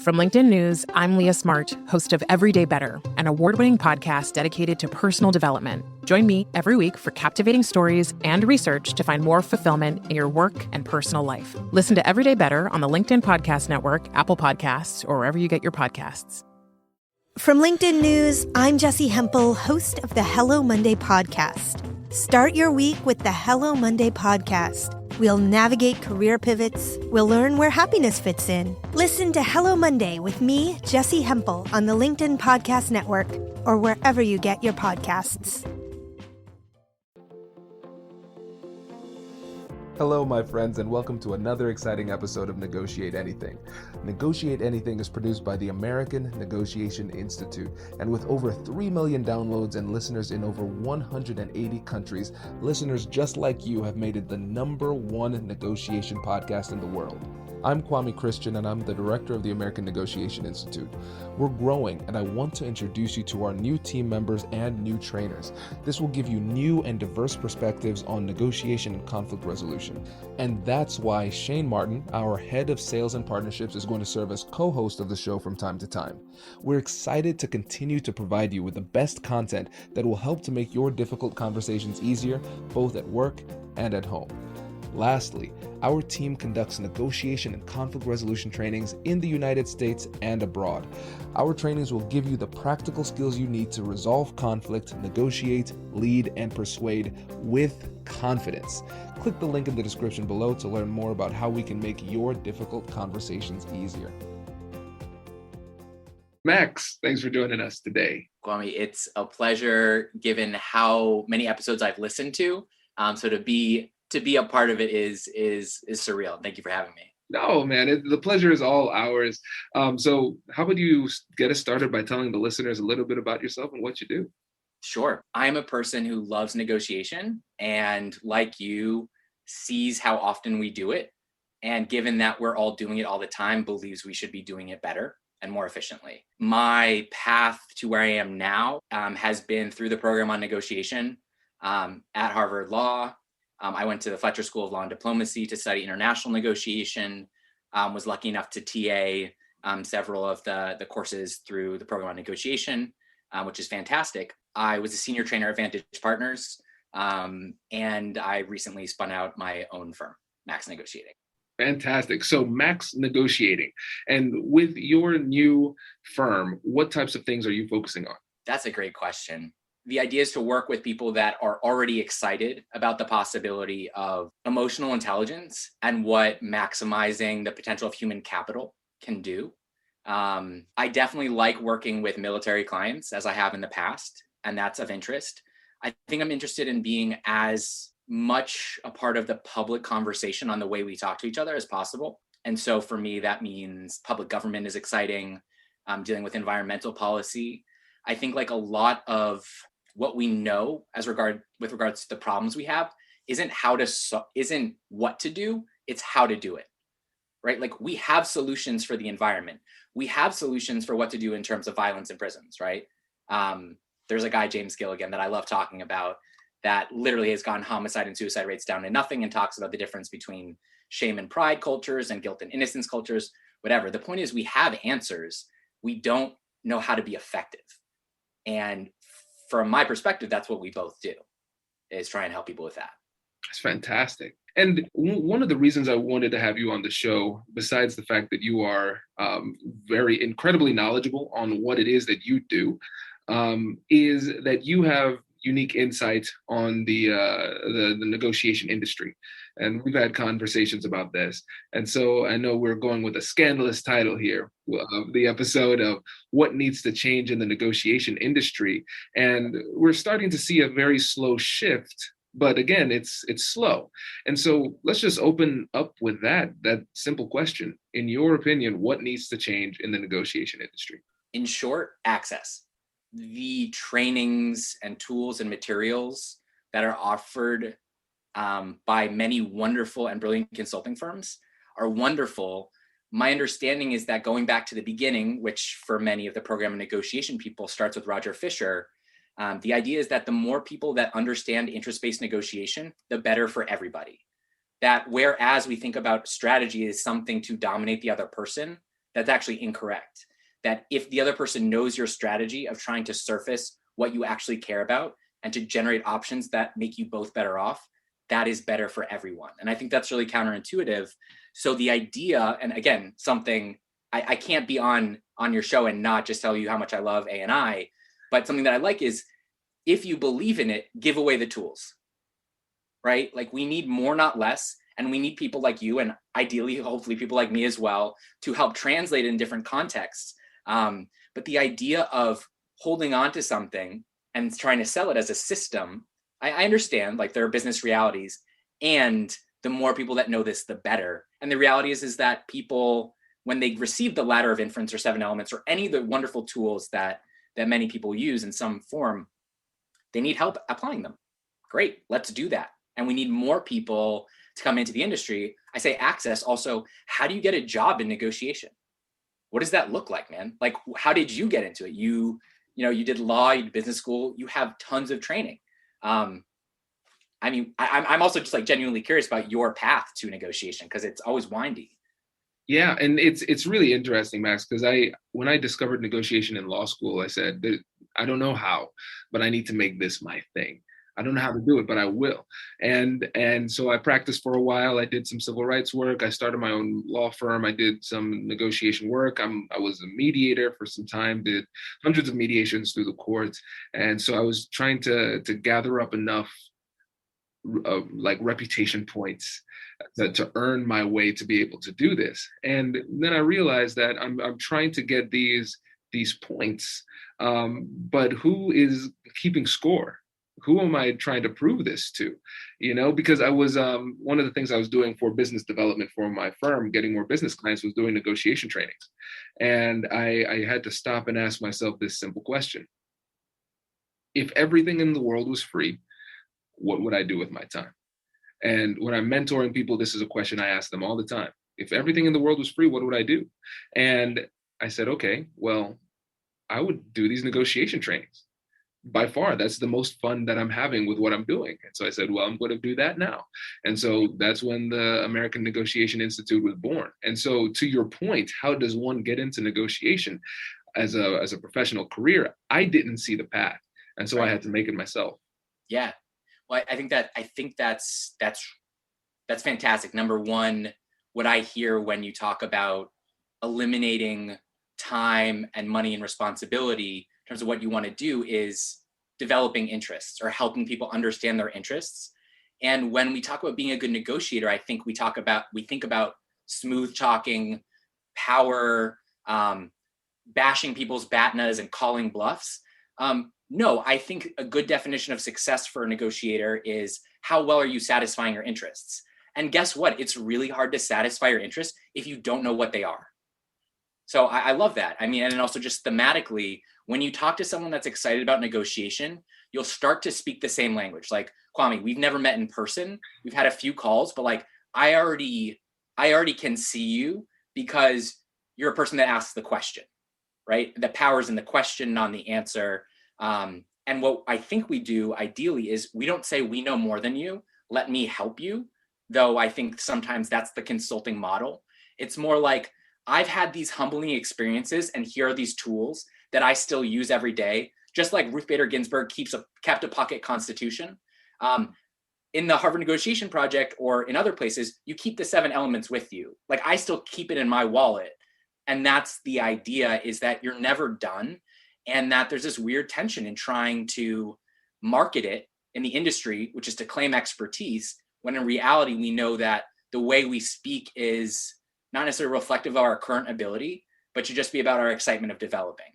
From LinkedIn News, I'm Leah Smart, host of Everyday Better, an award-winning podcast dedicated to personal development. Join me every week for captivating stories and research to find more fulfillment in your work and personal life. Listen to Everyday Better on the LinkedIn Podcast Network, Apple Podcasts, or wherever you get your podcasts. From LinkedIn News, I'm Jessie Hempel, host of the Hello Monday podcast. Start your week with the Hello Monday podcast. We'll navigate career pivots. We'll learn where happiness fits in. Listen to Hello Monday with me, Jessie Hempel, on the LinkedIn Podcast Network or wherever you get your podcasts. Hello, my friends, and welcome to another exciting episode of Negotiate Anything. Negotiate Anything is produced by the American Negotiation Institute, and with over 3 million downloads and listeners in over 180 countries, listeners just like you have made it the #1 negotiation podcast in the world. I'm Kwame Christian, and I'm the director of the American Negotiation Institute. We're growing, and I want to introduce you to our new team members and new trainers. This will give you new and diverse perspectives on negotiation and conflict resolution. And that's why Shane Martin, our head of sales and partnerships, is going to serve as co-host of the show from time to time. We're excited to continue to provide you with the best content that will help to make your difficult conversations easier, both at work and at home. Lastly, our team conducts negotiation and conflict resolution trainings in the United States and abroad. Our trainings will give you the practical skills you need to resolve conflict, negotiate, lead, and persuade with confidence. Click the link in the description below to learn more about how we can make your difficult conversations easier. Max, thanks for joining us today. Kwame, it's a pleasure given how many episodes I've listened to. So to be a part of it is surreal. Thank you for having me. No, man, the pleasure is all ours. So how would you get us started by telling the listeners a little bit about yourself and what you do? Sure. I'm a person who loves negotiation and, like you, sees how often we do it. And given that we're all doing it all the time, believes we should be doing it better and more efficiently. My path to where I am now has been through the program on negotiation at Harvard Law. I went to the Fletcher School of Law and Diplomacy to study international negotiation, was lucky enough to TA several of the courses through the program on negotiation, which is fantastic. I was a senior trainer at Vantage Partners, and I recently spun out my own firm, Max Negotiating. Fantastic. So Max Negotiating. And with your new firm, what types of things are you focusing on? That's a great question. The idea is to work with people that are already excited about the possibility of emotional intelligence and what maximizing the potential of human capital can do. I definitely like working with military clients, as I have in the past, and that's of interest. I think I'm interested in being as much a part of the public conversation on the way we talk to each other as possible. And so for me, that means public government is exciting, dealing with environmental policy. I think like a lot of what we know with regards to the problems we have isn't what to do, it's how to do it, right? Like we have solutions for the environment. We have solutions for what to do in terms of violence in prisons, right? There's a guy, James Gilligan, that I love talking about that literally has gotten homicide and suicide rates down to nothing and talks about the difference between shame and pride cultures and guilt and innocence cultures, whatever. The point is we have answers. We don't know how to be effective. And from my perspective, that's what we both do, is try and help people with that. That's fantastic. And one of the reasons I wanted to have you on the show, besides the fact that you are very incredibly knowledgeable on what it is that you do, is that you have unique insight on the negotiation industry. And we've had conversations about this. And so I know we're going with a scandalous title here of the episode of what needs to change in the negotiation industry. And we're starting to see a very slow shift, but again, it's slow. And so let's just open up with that simple question. In your opinion, what needs to change in the negotiation industry? In short, access. The trainings and tools and materials that are offered by many wonderful and brilliant consulting firms are wonderful. My understanding is that going back to the beginning, which for many of the program and negotiation people starts with Roger Fisher, the idea is that the more people that understand interest-based negotiation, the better for everybody. That whereas we think about strategy as something to dominate the other person, that's actually incorrect. That if the other person knows your strategy of trying to surface what you actually care about and to generate options that make you both better off, that is better for everyone. And I think that's really counterintuitive. So the idea, and again, something I can't be on your show and not just tell you how much I love ANI, but something that I like is, if you believe in it, give away the tools, right? Like, we need more, not less. And we need people like you, and ideally, hopefully people like me as well, to help translate in different contexts. But the idea of holding on to something and trying to sell it as a system, I understand, like, there are business realities, and the more people that know this, the better. And the reality is that people, when they receive the ladder of inference or 7 elements or any of the wonderful tools that many people use in some form, they need help applying them. Great, let's do that. And we need more people to come into the industry. I say access. Also, how do you get a job in negotiation? What does that look like, man? Like, how did you get into it? You did law, you did business school, you have tons of training. I mean, I'm also just like genuinely curious about your path to negotiation, because it's always windy. Yeah, and it's really interesting, Max, because when I discovered negotiation in law school, I said, I don't know how, but I need to make this my thing. I don't know how to do it, but I will. And so I practiced for a while. I did some civil rights work. I started my own law firm. I did some negotiation work. I was a mediator for some time, did hundreds of mediations through the courts. And so I was trying to gather up enough like reputation points to earn my way to be able to do this. And then I realized that I'm trying to get these points, but who is keeping score? Who am I trying to prove this to? Because I was one of the things I was doing for business development for my firm, getting more business clients, was doing negotiation trainings. And I had to stop and ask myself this simple question: if everything in the world was free, what would I do with my time? And when I'm mentoring people, this is a question I ask them all the time. If everything in the world was free, what would I do? And I said, okay, well, I would do these negotiation trainings. By far, that's the most fun that I'm having with what I'm doing. And so I said, well, I'm going to do that now. And so that's when the American Negotiation Institute was born. And so, to your point, how does one get into negotiation as a professional career? I didn't see the path. And so I had to make it myself. Yeah. Well, I think that's fantastic. Number one, what I hear when you talk about eliminating time and money and responsibility in terms of what you want to do is developing interests or helping people understand their interests. And when we talk about being a good negotiator, I think we think about smooth talking, power, bashing people's BATNAs and calling bluffs. No, I think a good definition of success for a negotiator is how well are you satisfying your interests? And guess what? It's really hard to satisfy your interests if you don't know what they are. So I love that. I mean, and also just thematically, when you talk to someone that's excited about negotiation, you'll start to speak the same language. Like, Kwame, we've never met in person. We've had a few calls, but like, I already can see you because you're a person that asks the question, right? The power's in the question, not in the answer. And what I think we do ideally is we don't say we know more than you, let me help you. Though I think sometimes that's the consulting model. It's more like, I've had these humbling experiences and here are these tools that I still use every day. Just like Ruth Bader Ginsburg kept a pocket constitution. In the Harvard Negotiation Project or in other places, you keep the 7 elements with you. Like, I still keep it in my wallet. And that's the idea, is that you're never done. And that there's this weird tension in trying to market it in the industry, which is to claim expertise, when in reality, we know that the way we speak is not necessarily reflective of our current ability, but should just be about our excitement of developing.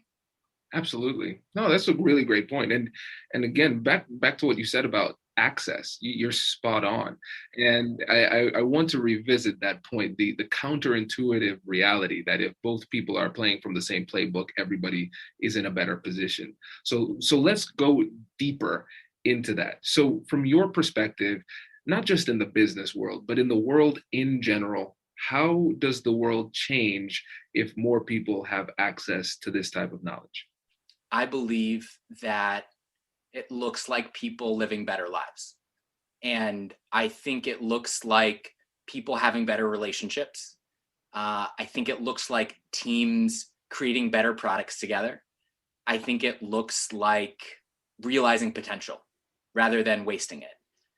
Absolutely. No, that's a really great point. And again, back to what you said about access, you're spot on. And I want to revisit that point, the counterintuitive reality that if both people are playing from the same playbook, everybody is in a better position. So let's go deeper into that. So from your perspective, not just in the business world, but in the world in general, how does the world change if more people have access to this type of knowledge? I believe that it looks like people living better lives. And I think it looks like people having better relationships. I think it looks like teams creating better products together. I think it looks like realizing potential rather than wasting it.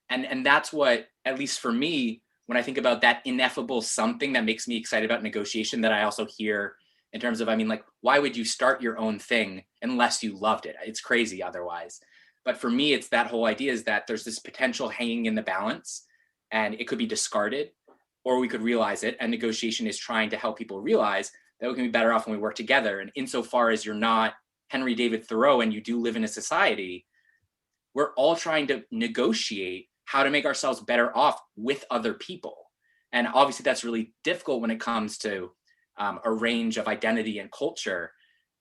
And that's what, at least for me, when I think about that ineffable something that makes me excited about negotiation, that I also hear in terms of, I mean, like, why would you start your own thing unless you loved it? It's crazy otherwise. But for me, it's that whole idea is that there's this potential hanging in the balance, and it could be discarded, or we could realize it. And negotiation is trying to help people realize that we can be better off when we work together. And insofar as you're not Henry David Thoreau and you do live in a society, we're all trying to negotiate how to make ourselves better off with other people. And obviously that's really difficult when it comes to a range of identity and culture.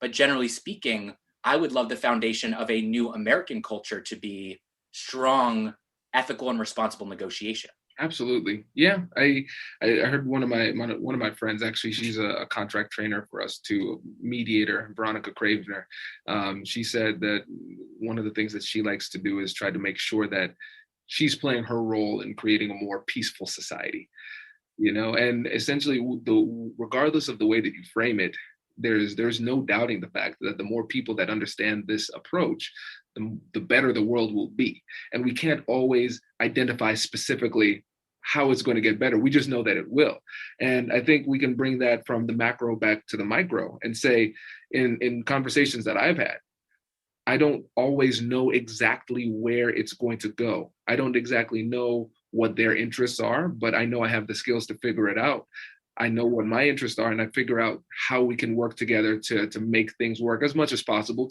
But generally speaking, I would love the foundation of a new American culture to be strong, ethical, and responsible negotiation. Absolutely. Yeah. I heard one of my friends, actually, she's a contract trainer for us, to mediator, Veronica Cravener. She said that one of the things that she likes to do is try to make sure that she's playing her role in creating a more peaceful society, and essentially regardless of the way that you frame it, there's no doubting the fact that the more people that understand this approach, the better the world will be. And we can't always identify specifically how it's going to get better. We just know that it will. And I think we can bring that from the macro back to the micro and say, in conversations that I've had, I don't always know exactly where it's going to go. I don't exactly know what their interests are, but I know I have the skills to figure it out. I know what my interests are, and I figure out how we can work together to make things work as much as possible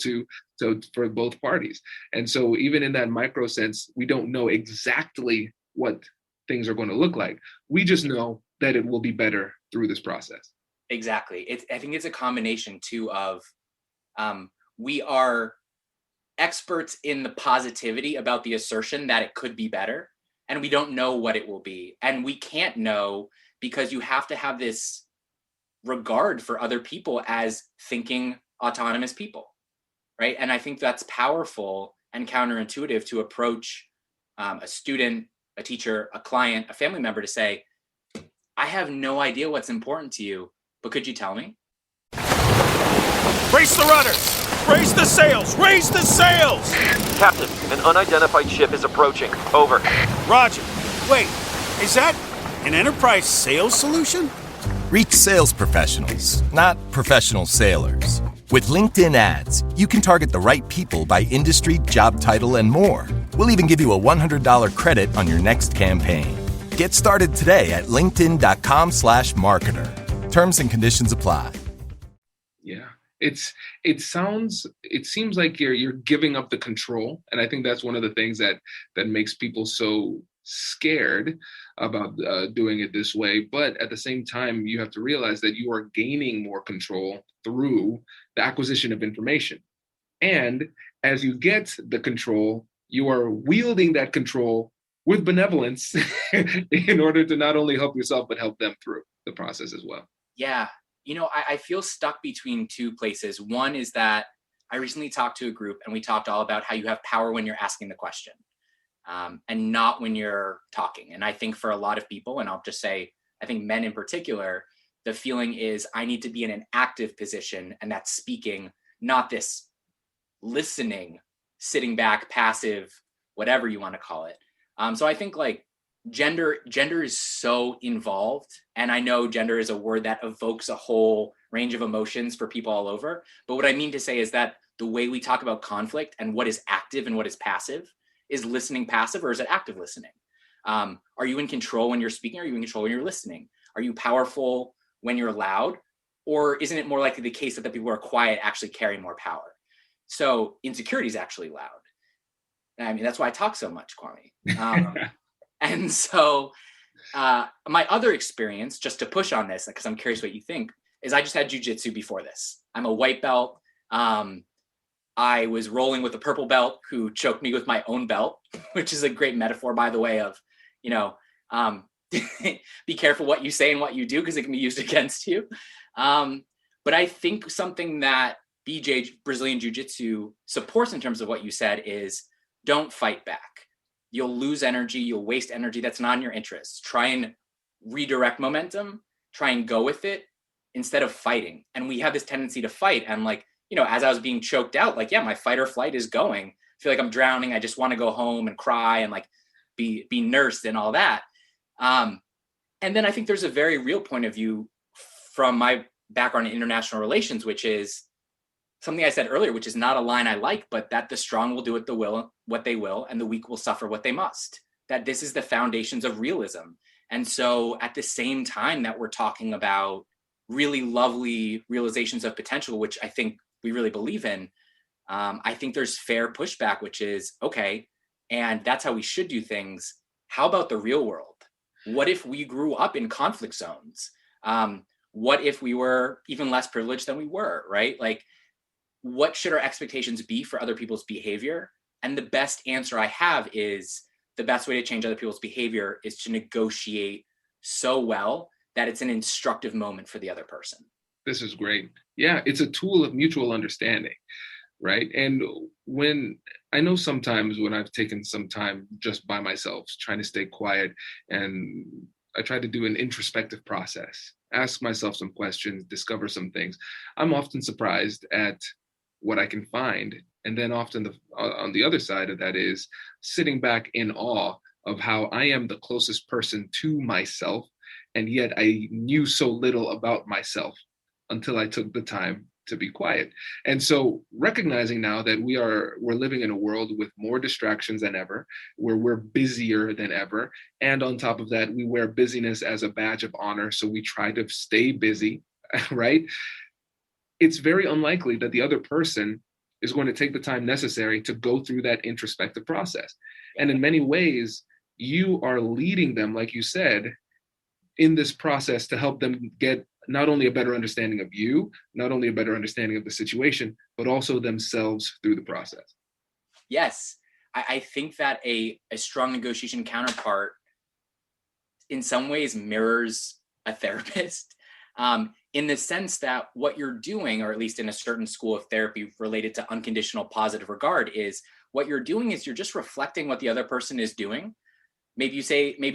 for both parties. And so even in that micro sense, we don't know exactly what things are going to look like. We just know that it will be better through this process. Exactly. I think it's a combination too of we are experts in the positivity about the assertion that it could be better, and we don't know what it will be. And we can't know because you have to have this regard for other people as thinking autonomous people, right? And I think that's powerful and counterintuitive to approach a student, a teacher, a client, a family member, to say, I have no idea what's important to you, but could you tell me? Brace the rudders! Raise the sails! Raise the sails! Captain, an unidentified ship is approaching. Over. Roger. Wait, is that an enterprise sales solution? Reach sales professionals, not professional sailors. With LinkedIn ads, you can target the right people by industry, job title, and more. We'll even give you a $100 credit on your next campaign. Get started today at linkedin.com/marketer. Terms and conditions apply. Yeah. It seems like you're giving up the control. And I think that's one of the things that makes people so scared about doing it this way. But at the same time, you have to realize that you are gaining more control through the acquisition of information. And as you get the control, you are wielding that control with benevolence in order to not only help yourself, but help them through the process as well. Yeah. I feel stuck between two places. One is that I recently talked to a group and we talked all about how you have power when you're asking the question and not when you're talking. And I think for a lot of people, and I'll just say, I think men in particular, the feeling is I need to be in an active position, and that's speaking, not this listening, sitting back, passive, whatever you want to call it. So I think like gender is so involved, and I know gender is a word that evokes a whole range of emotions for people all over. But what I mean to say is that the way we talk about conflict and what is active and what is passive, is listening passive or is it active listening? Are you in control when you're speaking? Are you in control when you're listening? Are you powerful when you're loud? Or isn't it more likely the case that the people who are quiet actually carry more power? So insecurity is actually loud. I mean, that's why I talk so much, Kwame. And so my other experience, just to push on this, because I'm curious what you think, is I just had jujitsu before this. I'm a white belt. I was rolling with a purple belt who choked me with my own belt, which is a great metaphor, by the way, of, be careful what you say and what you do, because it can be used against you. But I think something that BJ, Brazilian Jiu-Jitsu, supports in terms of what you said is don't fight back. You'll lose energy. You'll waste energy that's not in your interest. Try and redirect momentum try and go with it instead of fighting. And we have this tendency to fight. And like, as I was being choked out, like, yeah, my fight or flight is going. I feel like I'm drowning. I just want to go home and cry and like be nursed and all that. And then I think there's a very real point of view from my background in international relations, which is something I said earlier, which is not a line I like, but that the strong will do what they will, and the weak will suffer what they must. That this is the foundations of realism. And so at the same time that we're talking about really lovely realizations of potential, which I think we really believe in, I think there's fair pushback, which is, okay, and that's how we should do things. How about the real world? What if we grew up in conflict zones? What if we were even less privileged than we were, right? Like, what should our expectations be for other people's behavior? And the best answer I have is the best way to change other people's behavior is to negotiate so well that it's an instructive moment for the other person. This is great. Yeah, it's a tool of mutual understanding, right? And when I know sometimes when I've taken some time just by myself, trying to stay quiet, and I try to do an introspective process, ask myself some questions, discover some things, I'm often surprised at what I can find. And then often on the other side of that is sitting back in awe of how I am the closest person to myself, and yet I knew so little about myself until I took the time to be quiet. And so recognizing now that we're living in a world with more distractions than ever, where we're busier than ever. And on top of that, we wear busyness as a badge of honor. So we try to stay busy, right? It's very unlikely that the other person is going to take the time necessary to go through that introspective process. And in many ways, you are leading them, like you said, in this process to help them get not only a better understanding of you, not only a better understanding of the situation, but also themselves through the process. Yes, I think that a strong negotiation counterpart in some ways mirrors a therapist, in the sense that what you're doing, or at least in a certain school of therapy related to unconditional positive regard, is what you're doing is you're just reflecting what the other person is doing. Maybe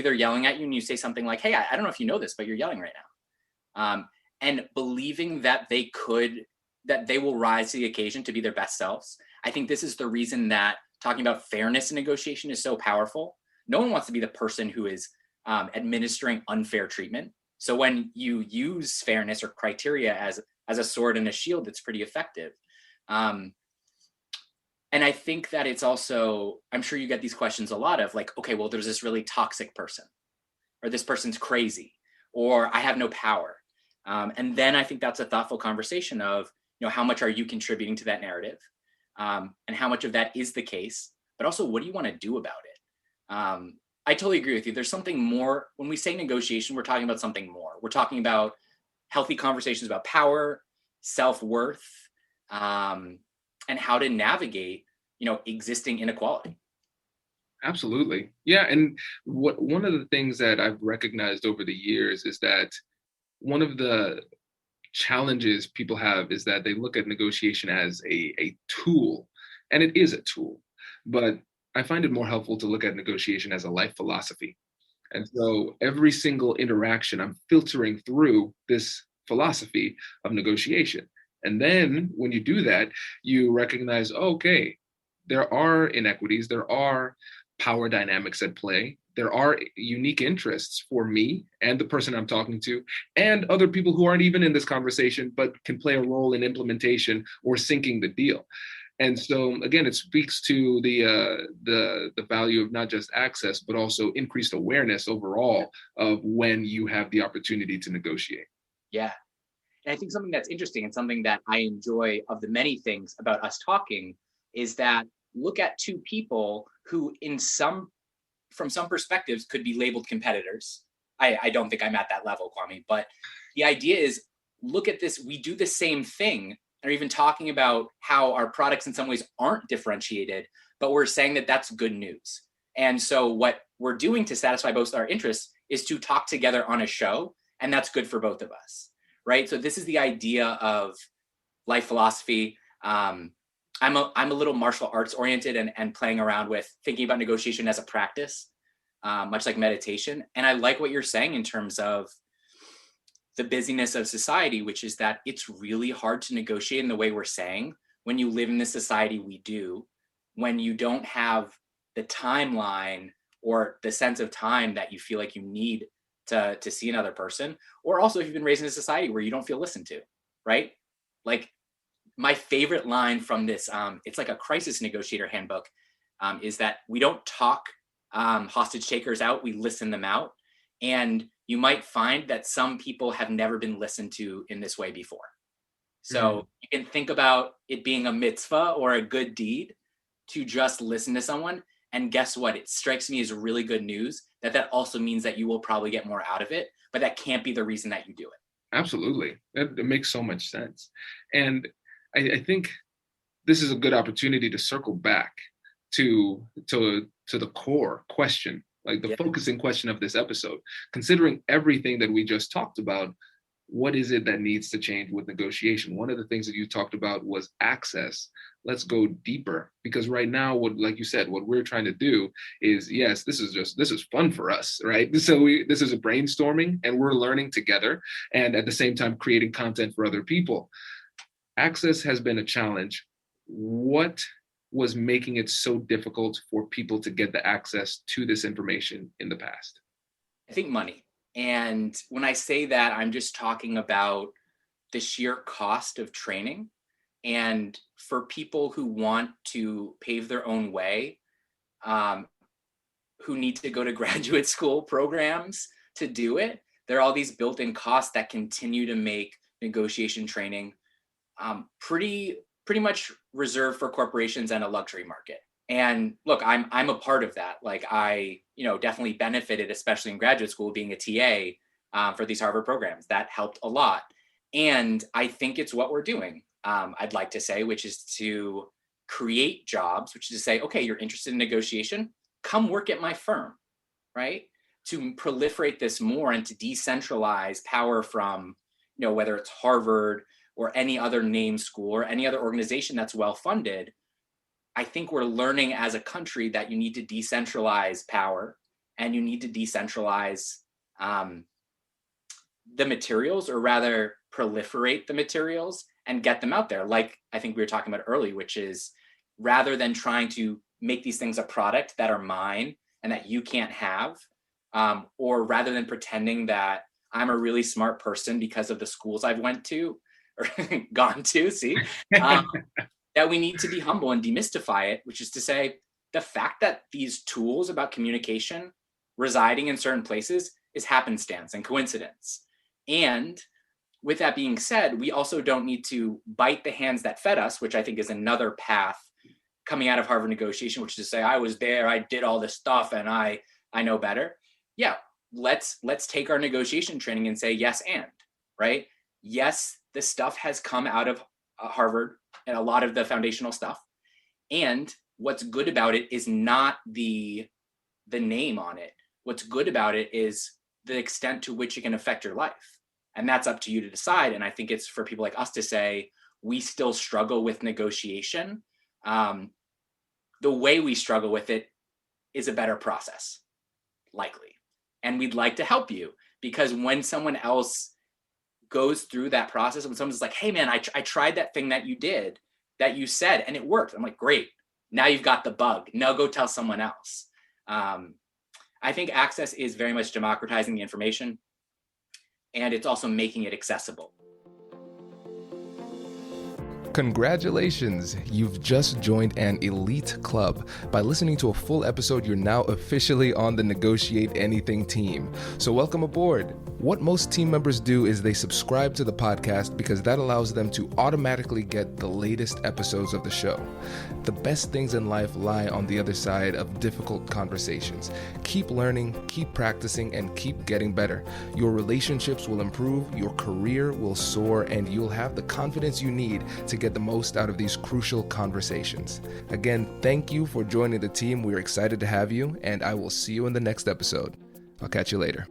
they're yelling at you and you say something like, hey, I don't know if you know this, but you're yelling right now. And believing that they will rise to the occasion to be their best selves. I think this is the reason that talking about fairness in negotiation is so powerful. No one wants to be the person who is administering unfair treatment. So when you use fairness or criteria as a sword and a shield, it's pretty effective. And I think that it's also, I'm sure you get these questions a lot of like, okay, well, there's this really toxic person, or this person's crazy, or I have no power. And then I think that's a thoughtful conversation of, how much are you contributing to that narrative? And how much of that is the case, but also what do you want to do about it? I totally agree with you. There's something more. When we say negotiation, we're talking about something more. We're talking about healthy conversations about power, self-worth, and how to navigate, existing inequality. Absolutely. Yeah. And one of the things that I've recognized over the years is that one of the challenges people have is that they look at negotiation as a tool, and it is a tool, but I find it more helpful to look at negotiation as a life philosophy. And so every single interaction, I'm filtering through this philosophy of negotiation. And then when you do that, you recognize, okay, there are inequities, there are power dynamics at play, there are unique interests for me and the person I'm talking to, and other people who aren't even in this conversation, but can play a role in implementation or sinking the deal. And so again, it speaks to the value of not just access, but also increased awareness overall of when you have the opportunity to negotiate. Yeah. And I think something that's interesting and something that I enjoy of the many things about us talking is that look at two people who from some perspectives could be labeled competitors. I don't think I'm at that level, Kwame, but the idea is look at this, we do the same thing, and even talking about how our products in some ways aren't differentiated, but we're saying that that's good news. And so what we're doing to satisfy both our interests is to talk together on a show, and that's good for both of us, right? So this is the idea of life philosophy. I'm a little martial arts oriented and playing around with thinking about negotiation as a practice, much like meditation. And I like what you're saying in terms of the busyness of society, which is that it's really hard to negotiate in the way we're saying when you live in the society we do, when you don't have the timeline or the sense of time that you feel like you need to see another person, or also if you've been raised in a society where you don't feel listened to, right? Like my favorite line from this, it's like a crisis negotiator handbook, is that we don't talk hostage takers out, we listen them out. And you might find that some people have never been listened to in this way before. So you can think about it being a mitzvah or a good deed to just listen to someone. And guess what? It strikes me as really good news that also means that you will probably get more out of it, but that can't be the reason that you do it. Absolutely. That makes so much sense. And I think this is a good opportunity to circle back to the core question, like the focusing question of this episode. Considering everything that we just talked about, what is it that needs to change with negotiation? One of the things that you talked about was access. Let's go deeper, because right now, like you said, what we're trying to do is, yes, this is fun for us, right? So this is a brainstorming and we're learning together, and at the same time creating content for other people. Access has been a challenge. What was making it so difficult for people to get the access to this information in the past? I think money. And when I say that, I'm just talking about the sheer cost of training. And for people who want to pave their own way, who need to go to graduate school programs to do it, there are all these built-in costs that continue to make negotiation training pretty much reserved for corporations and a luxury market. And look, I'm a part of that. Like I, definitely benefited, especially in graduate school, being a TA for these Harvard programs. That helped a lot. And I think it's what we're doing, I'd like to say, which is to create jobs, which is to say, okay, you're interested in negotiation, come work at my firm, right? To proliferate this more and to decentralize power from, whether it's Harvard or any other name school or any other organization that's well-funded. I think we're learning as a country that you need to decentralize power and you need to decentralize the materials, or rather proliferate the materials and get them out there. Like I think we were talking about earlier, which is rather than trying to make these things a product that are mine and that you can't have, or rather than pretending that I'm a really smart person because of the schools I've went to or gone to, that we need to be humble and demystify it, which is to say the fact that these tools about communication residing in certain places is happenstance and coincidence. And with that being said, we also don't need to bite the hands that fed us, which I think is another path coming out of Harvard negotiation, which is to say, I was there, I did all this stuff, and I know better. Yeah, let's take our negotiation training and say yes and, right? Yes, this stuff has come out of Harvard and a lot of the foundational stuff. And what's good about it is not the name on it. What's good about it is the extent to which it can affect your life. And that's up to you to decide. And I think it's for people like us to say, we still struggle with negotiation. The way we struggle with it is a better process, likely. And we'd like to help you, because when someone else goes through that process, when someone's like, hey man, I tried that thing that you did, that you said, and it worked. I'm like, great. Now you've got the bug. Now go tell someone else. I think access is very much democratizing the information, and it's also making it accessible. Congratulations! You've just joined an elite club. By listening to a full episode, you're now officially on the Negotiate Anything team. So welcome aboard. What most team members do is they subscribe to the podcast because that allows them to automatically get the latest episodes of the show. The best things in life lie on the other side of difficult conversations. Keep learning, keep practicing, and keep getting better. Your relationships will improve, your career will soar, and you'll have the confidence you need to get the most out of these crucial conversations. Again, thank you for joining the team. We're excited to have you, and I will see you in the next episode. I'll catch you later.